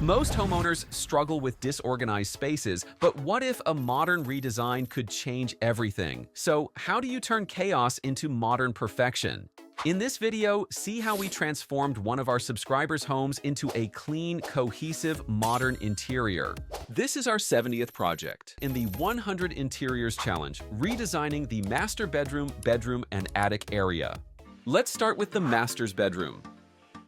Most homeowners struggle with disorganized spaces, but what if a modern redesign could change everything? So, how do you turn chaos into modern perfection? In this video, see how we transformed one of our subscribers' homes into a clean, cohesive, modern interior. This is our 70th project in the 100 Interiors Challenge, redesigning the master bedroom, and attic area. Let's start with the master's bedroom.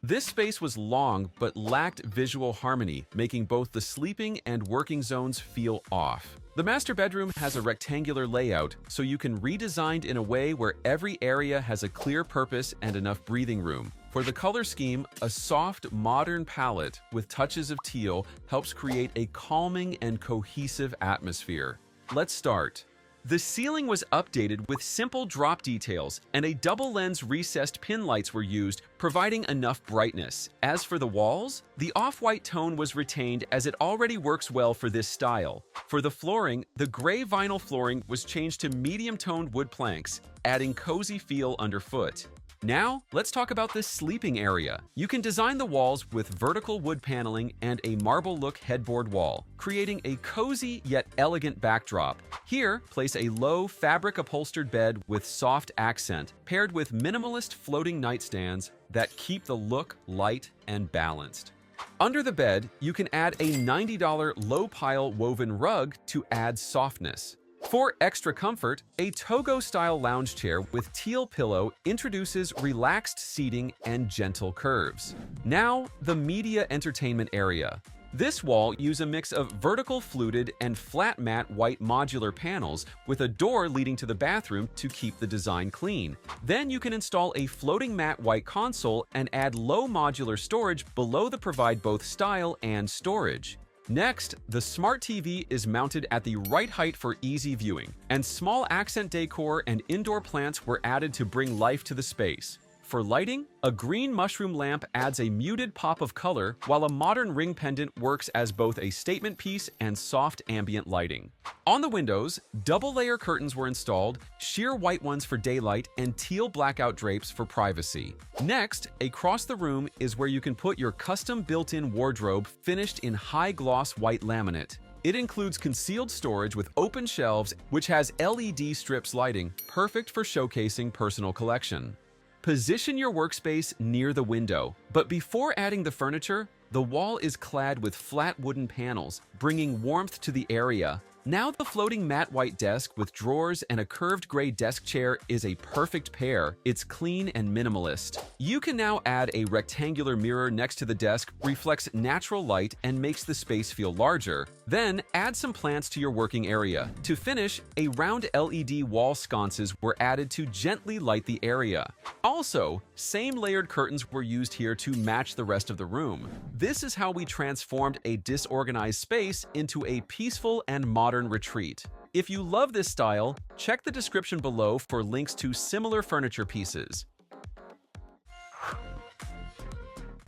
This space was long but lacked visual harmony, making both the sleeping and working zones feel off. The master bedroom has a rectangular layout, so you can redesign in a way where every area has a clear purpose and enough breathing room. For the color scheme, a soft, modern palette with touches of teal helps create a calming and cohesive atmosphere. Let's start. The ceiling was updated with simple drop details, and a double-lens recessed pin lights were used, providing enough brightness. As for the walls, the off-white tone was retained as it already works well for this style. For the flooring, the gray vinyl flooring was changed to medium-toned wood planks, adding cozy feel underfoot. Now, let's talk about the sleeping area. You can design the walls with vertical wood paneling and a marble-look headboard wall, creating a cozy yet elegant backdrop. Here, place a low fabric-upholstered bed with soft accent, paired with minimalist floating nightstands that keep the look light and balanced. Under the bed, you can add a $90 low-pile woven rug to add softness. For extra comfort, a Togo-style lounge chair with teal pillow introduces relaxed seating and gentle curves. Now, the media entertainment area. This wall uses a mix of vertical fluted and flat matte white modular panels with a door leading to the bathroom to keep the design clean. Then you can install a floating matte white console and add low modular storage below to provide both style and storage. Next, the smart TV is mounted at the right height for easy viewing, and small accent decor and indoor plants were added to bring life to the space. For lighting, a green mushroom lamp adds a muted pop of color, while a modern ring pendant works as both a statement piece and soft ambient lighting. On the windows, double-layer curtains were installed, sheer white ones for daylight and teal blackout drapes for privacy. Next, across the room is where you can put your custom built-in wardrobe finished in high-gloss white laminate. It includes concealed storage with open shelves, which has LED strips lighting, perfect for showcasing personal collection. Position your workspace near the window, but before adding the furniture, the wall is clad with flat wooden panels, bringing warmth to the area. Now the floating matte white desk with drawers and a curved gray desk chair is a perfect pair. It's clean and minimalist. You can now add a rectangular mirror next to the desk, reflects natural light and makes the space feel larger. Then add some plants to your working area. To finish, a round LED wall sconces were added to gently light the area. Also, same layered curtains were used here to match the rest of the room. This is how we transformed a disorganized space into a peaceful and modern retreat. If you love this style, check the description below for links to similar furniture pieces.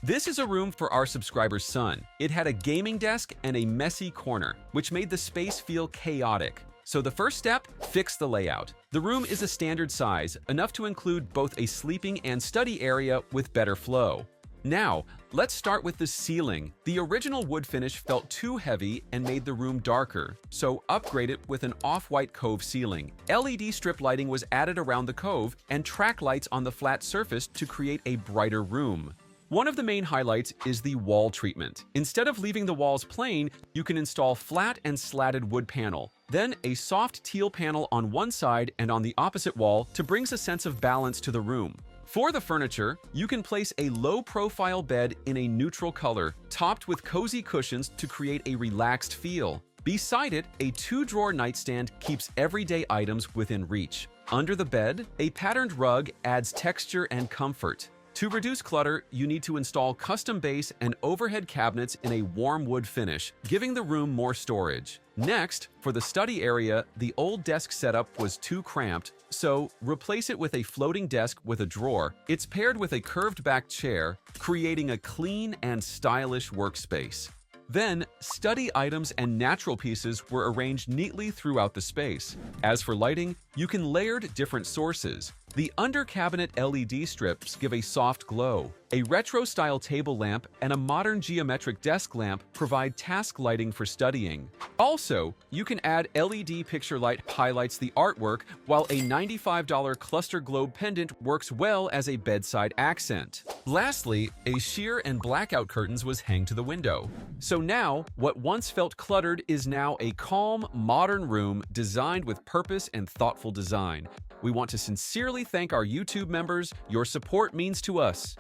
This is a room for our subscriber's son. It had a gaming desk and a messy corner, which made the space feel chaotic. So the first step, fix the layout. The room is a standard size, enough to include both a sleeping and study area with better flow. Now, let's start with the ceiling. The original wood finish felt too heavy and made the room darker, so upgrade it with an off-white cove ceiling. LED strip lighting was added around the cove and track lights on the flat surface to create a brighter room. One of the main highlights is the wall treatment. Instead of leaving the walls plain, you can install flat and slatted wood panel, then a soft teal panel on one side and on the opposite wall to bring a sense of balance to the room. For the furniture, you can place a low-profile bed in a neutral color, topped with cozy cushions to create a relaxed feel. Beside it, a two-drawer nightstand keeps everyday items within reach. Under the bed, a patterned rug adds texture and comfort. To reduce clutter, you need to install custom base and overhead cabinets in a warm wood finish, giving the room more storage. Next, for the study area, the old desk setup was too cramped, so replace it with a floating desk with a drawer. It's paired with a curved back chair, creating a clean and stylish workspace. Then, study items and natural pieces were arranged neatly throughout the space. As for lighting, you can layer different sources. The under-cabinet LED strips give a soft glow. A retro-style table lamp and a modern geometric desk lamp provide task lighting for studying. Also, you can add LED picture light highlights the artwork, while a $95 cluster globe pendant works well as a bedside accent. Lastly, a sheer and blackout curtains was hanged to the window. So now, what once felt cluttered is now a calm, modern room designed with purpose and thoughtful design. We want to sincerely thank our YouTube members. Your support means to us.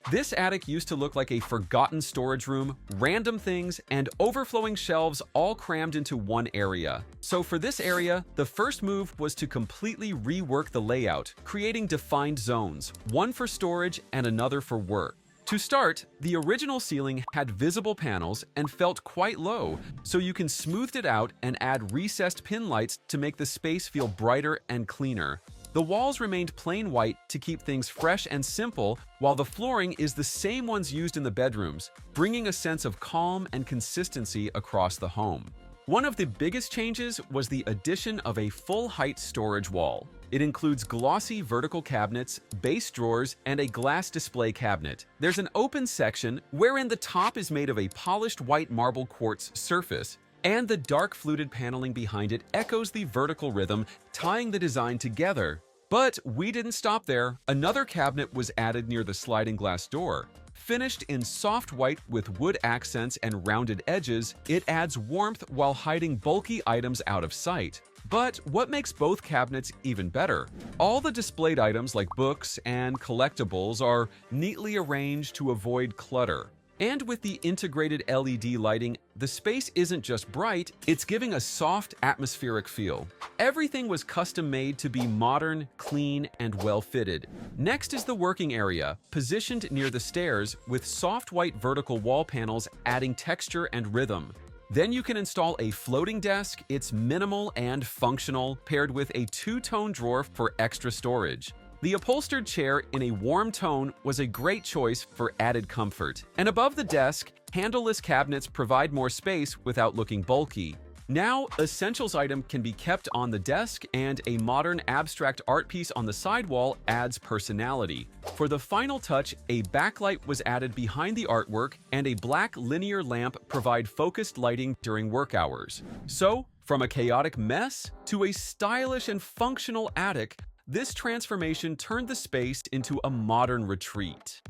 This attic used to look like a forgotten storage room, random things, and overflowing shelves all crammed into one area. So for this area, the first move was to completely rework the layout, creating defined zones, one for storage and another for work. To start, the original ceiling had visible panels and felt quite low, so you can smooth it out and add recessed pin lights to make the space feel brighter and cleaner. The walls remained plain white to keep things fresh and simple, while the flooring is the same ones used in the bedrooms, bringing a sense of calm and consistency across the home. One of the biggest changes was the addition of a full-height storage wall. It includes glossy vertical cabinets, base drawers, and a glass display cabinet. There's an open section wherein the top is made of a polished white marble quartz surface, and the dark fluted paneling behind it echoes the vertical rhythm, tying the design together. But we didn't stop there. Another cabinet was added near the sliding glass door. Finished in soft white with wood accents and rounded edges, it adds warmth while hiding bulky items out of sight. But what makes both cabinets even better? All the displayed items like books and collectibles are neatly arranged to avoid clutter. And with the integrated LED lighting, the space isn't just bright, it's giving a soft, atmospheric feel. Everything was custom-made to be modern, clean, and well-fitted. Next is the working area, positioned near the stairs with soft white vertical wall panels adding texture and rhythm. Then you can install a floating desk. It's minimal and functional, paired with a two-tone drawer for extra storage. The upholstered chair in a warm tone was a great choice for added comfort. And above the desk, handleless cabinets provide more space without looking bulky. Now, essentials item can be kept on the desk, and a modern abstract art piece on the sidewall adds personality. For the final touch, a backlight was added behind the artwork, and a black linear lamp provide focused lighting during work hours. So, from a chaotic mess to a stylish and functional attic, this transformation turned the space into a modern retreat.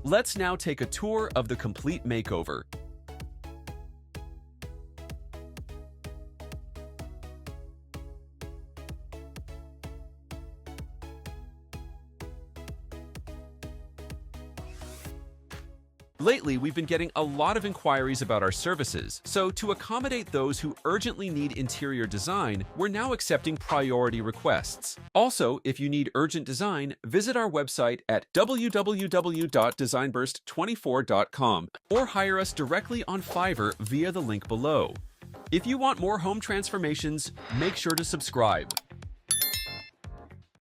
Let's now take a tour of the complete makeover. Lately, we've been getting a lot of inquiries about our services, so to accommodate those who urgently need interior design, we're now accepting priority requests. Also, if you need urgent design, visit our website at www.designburst24.com or hire us directly on Fiverr via the link below. If you want more home transformations, make sure to subscribe.